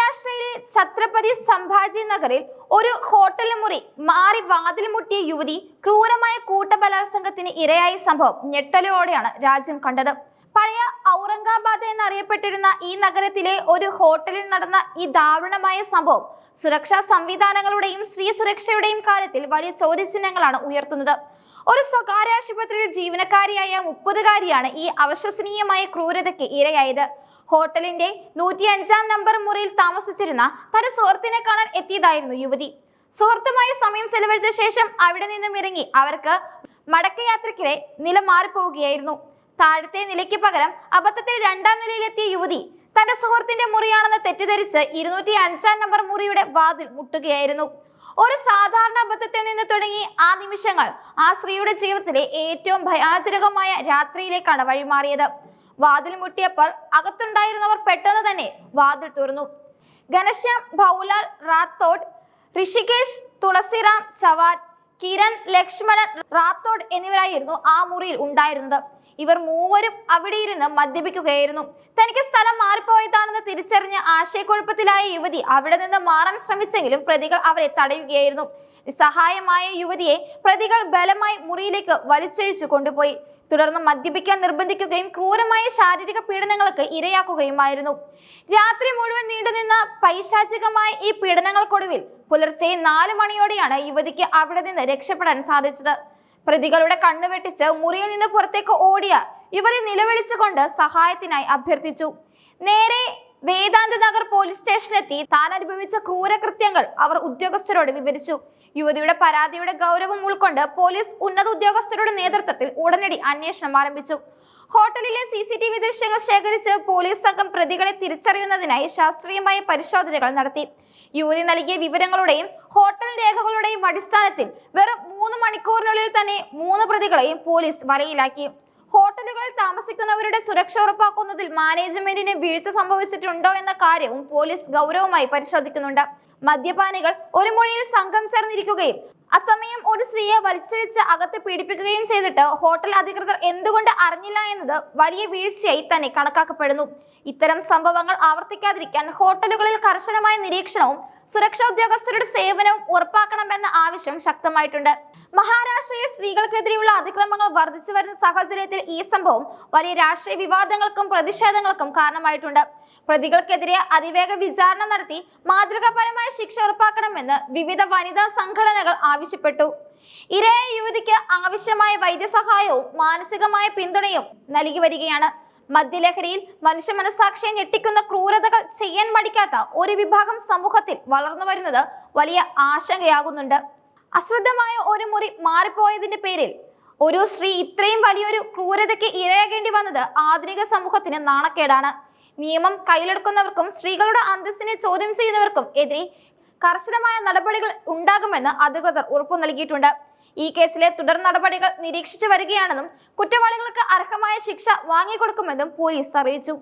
മഹാരാഷ്ട്രയിലെ ഛത്രപതി സംഭാജി നഗറിൽ ഒരു ഹോട്ടൽ മുറി മാറി വാതിൽ മുട്ടിയ യുവതി ക്രൂരമായ കൂട്ടബലാത്സംഗത്തിന് ഇരയായ സംഭവം ഞെട്ടലോടെയാണ് രാജ്യം കണ്ടത്. പഴയ ഔറംഗാബാദ് എന്നറിയപ്പെട്ടിരുന്ന ഈ നഗരത്തിലെ ഒരു ഹോട്ടലിൽ നടന്ന ഈ ദാരുണമായ സംഭവം സുരക്ഷാ സംവിധാനങ്ങളുടെയും സ്ത്രീ സുരക്ഷയുടെയും കാര്യത്തിൽ വലിയ ചോദ്യചിഹ്നങ്ങളാണ് ഉയർത്തുന്നത്. ഒരു സ്വകാര്യ ആശുപത്രിയിൽ ജീവനക്കാരിയായ 30-കാരിയാണ് ഈ അവിശ്വസനീയമായ ക്രൂരതയ്ക്ക് ഇരയായത്. ഹോട്ടലിന്റെ 105-ാം നമ്പർ മുറിയിൽ താമസിച്ചിരുന്ന തന്റെ സുഹൃത്തിനെ കാണാൻ എത്തിയതായിരുന്നു യുവതി. സുഹൃത്തുമായി സമയം ചെലവഴിച്ച ശേഷം അവിടെ നിന്നും ഇറങ്ങി അവർക്ക് മടക്കയാത്രയ്ക്കിടെ നില മാറിപ്പോവുകയായിരുന്നു. താഴത്തെ നിലയ്ക്ക് പകരം അബദ്ധത്തിൽ 2-ാം നിലയിലെത്തിയ യുവതി തന്റെ സുഹൃത്തിന്റെ മുറിയാണെന്ന് തെറ്റിദ്ധരിച്ച് 205-ാം നമ്പർ മുറിയുടെ വാതിൽ മുട്ടുകയായിരുന്നു. ഒരു സാധാരണ അബദ്ധത്തിൽ നിന്ന് തുടങ്ങി ആ നിമിഷങ്ങൾ ആ സ്ത്രീയുടെ ജീവിതത്തിലെ ഏറ്റവും ഭയാനകമായ രാത്രിയിലേക്കാണ് വഴിമാറിയത്. വാതിൽ മുട്ടിയപ്പോൾ അകത്തുണ്ടായിരുന്നവർ പെട്ടെന്ന് തന്നെ വാതിൽ തുറന്നു. ഘനശ്യാം ഭൗലാൽ റാത്തോഡ്, ഋഷികേഷ് തുളസിറാം ചവാൻ, കിരൺ ലക്ഷ്മണൻ റാത്തോഡ് എന്നിവരായിരുന്നു ആ മുറിയിൽ ഉണ്ടായിരുന്നത്. ഇവർ മൂവരും അവിടെ ഇരുന്ന് മദ്യപിക്കുകയായിരുന്നു. തനിക്ക് സ്ഥലം മാറിപ്പോയതാണെന്ന് തിരിച്ചറിഞ്ഞ ആശയക്കുഴപ്പത്തിലായ യുവതി അവിടെ നിന്ന് മാറാൻ ശ്രമിച്ചെങ്കിലും പ്രതികൾ അവരെ തടയുകയായിരുന്നു. നിസ്സഹായമായ യുവതിയെ പ്രതികൾ ബലമായി മുറിയിലേക്ക് വലിച്ചിഴിച്ചു കൊണ്ടുപോയി. തുടർന്ന് മദ്യപിക്കാൻ നിർബന്ധിക്കുകയും ക്രൂരമായ ശാരീരിക പീഡനങ്ങൾക്ക് ഇരയാക്കുകയുമായിരുന്നു. രാത്രി മുഴുവൻ നീണ്ടുനിന്ന പൈശാചികമായ ഈ പീഡനങ്ങൾക്കൊടുവിൽ പുലർച്ചെ 4 മണിയോടെയാണ് യുവതിക്ക് അവിടെ നിന്ന് രക്ഷപ്പെടാൻ സാധിച്ചത്. പ്രതികളുടെ കണ്ണു വെട്ടിച്ച് മുറിയിൽ നിന്ന് പുറത്തേക്ക് ഓടിയ യുവതി നിലവിളിച്ചുകൊണ്ട് സഹായത്തിനായി അഭ്യർത്ഥിച്ചു. നേരെ വേദാന്ത നഗർ പോലീസ് സ്റ്റേഷനിലെത്തി താൻ അനുഭവിച്ച ക്രൂരകൃത്യങ്ങൾ അവർ ഉദ്യോഗസ്ഥരോട് വിവരിച്ചു. യുവതിയുടെ പരാതിയുടെ ഗൗരവം ഉൾക്കൊണ്ട് പോലീസ് ഉന്നത ഉദ്യോഗസ്ഥരുടെ നേതൃത്വത്തിൽ ഉടനടി അന്വേഷണം ആരംഭിച്ചു. ഹോട്ടലിലെ CCTV ദൃശ്യങ്ങൾ ശേഖരിച്ച് പോലീസ് സംഘം പ്രതികളെ തിരിച്ചറിയുന്നതിനായി ശാസ്ത്രീയമായ പരിശോധനകൾ നടത്തി. യുവതി നൽകിയ വിവരങ്ങളുടെയും ഹോട്ടൽ രേഖകളുടെയും അടിസ്ഥാനത്തിൽ വെറും 3 മണിക്കൂറിനുള്ളിൽ തന്നെ 3 പ്രതികളെയും പോലീസ് വലയിലാക്കി. ഹോട്ടലുകളിൽ താമസിക്കുന്നവരുടെ സുരക്ഷ ഉറപ്പാക്കുന്നതിൽ മാനേജ്മെന്റിന് വീഴ്ച സംഭവിച്ചിട്ടുണ്ടോ എന്ന കാര്യവും പോലീസ് ഗൗരവമായി പരിശോധിക്കുന്നുണ്ട്. മദ്യപാനികൾ ഒരു മുറിയിൽ സംഘം ചേർന്നിരിക്കുകയും അസമയം ഒരു സ്ത്രീയെ വലിച്ചിഴിച്ച് അകത്ത് പീഡിപ്പിക്കുകയും ചെയ്തിട്ട് ഹോട്ടൽ അധികൃതർ എന്തുകൊണ്ട് അറിഞ്ഞില്ല എന്നത് വലിയ വീഴ്ചയായി തന്നെ കണക്കാക്കപ്പെടുന്നു. ഇത്തരം സംഭവങ്ങൾ ആവർത്തിക്കാതിരിക്കാൻ ഹോട്ടലുകളിൽ കർശനമായ നിരീക്ഷണവും സുരക്ഷാ ഉദ്യോഗസ്ഥരുടെ സേവനവും ഉറപ്പാക്കണമെന്ന ആവശ്യം ശക്തമായിട്ടുണ്ട്. മഹാരാഷ്ട്രയിൽ സ്ത്രീകൾക്കെതിരെയുള്ള അതിക്രമങ്ങൾ വർദ്ധിച്ചു വരുന്ന സാഹചര്യത്തിൽ ഈ സംഭവം വലിയ രാഷ്ട്രീയ വിവാദങ്ങൾക്കും പ്രതിഷേധങ്ങൾക്കും കാരണമായിട്ടുണ്ട്. പ്രതികൾക്കെതിരെ അതിവേഗ വിചാരണ നടത്തി മാതൃകാപരമായ ശിക്ഷ ഉറപ്പാക്കണമെന്ന് വിവിധ വനിതാ സംഘടനകൾ ആവശ്യപ്പെട്ടു. ഇരയായ യുവതിക്ക് ആവശ്യമായ വൈദ്യസഹായവും മാനസികമായ പിന്തുണയും നൽകി വരികയാണ്. മദ്യലഹരിയിൽ മനുഷ്യ മനസാക്ഷിയെ ഞെട്ടിക്കുന്ന ക്രൂരതകൾ ചെയ്യാൻ മടിക്കാത്ത ഒരു വിഭാഗം സമൂഹത്തിൽ വളർന്നു വരുന്നത് വലിയ ആശങ്കയാകുന്നുണ്ട്. അശ്രദ്ധമായ ഒരു മുറി മാറിപ്പോയതിന്റെ പേരിൽ ഒരു സ്ത്രീ ഇത്രയും വലിയൊരു ക്രൂരതയ്ക്ക് ഇരയാകേണ്ടി വന്നത് ആധുനിക സമൂഹത്തിന് നാണക്കേടാണ്. നിയമം കയ്യിലെടുക്കുന്നവർക്കും സ്ത്രീകളുടെ അന്തസ്സിനെ ചോദ്യം ചെയ്യുന്നവർക്കും എതിരെ കർശനമായ നടപടികൾ ഉണ്ടാകുമെന്ന് അധികൃതർ ഉറപ്പു നൽകിയിട്ടുണ്ട്. ഈ കേസിലെ തുടർ നടപടികൾ നിരീക്ഷിച്ചു വരികയാണെന്നും കുറ്റവാളികൾക്ക് അർഹമായ ശിക്ഷ വാങ്ങിക്കൊടുക്കുമെന്നും പോലീസ് അറിയിച്ചു.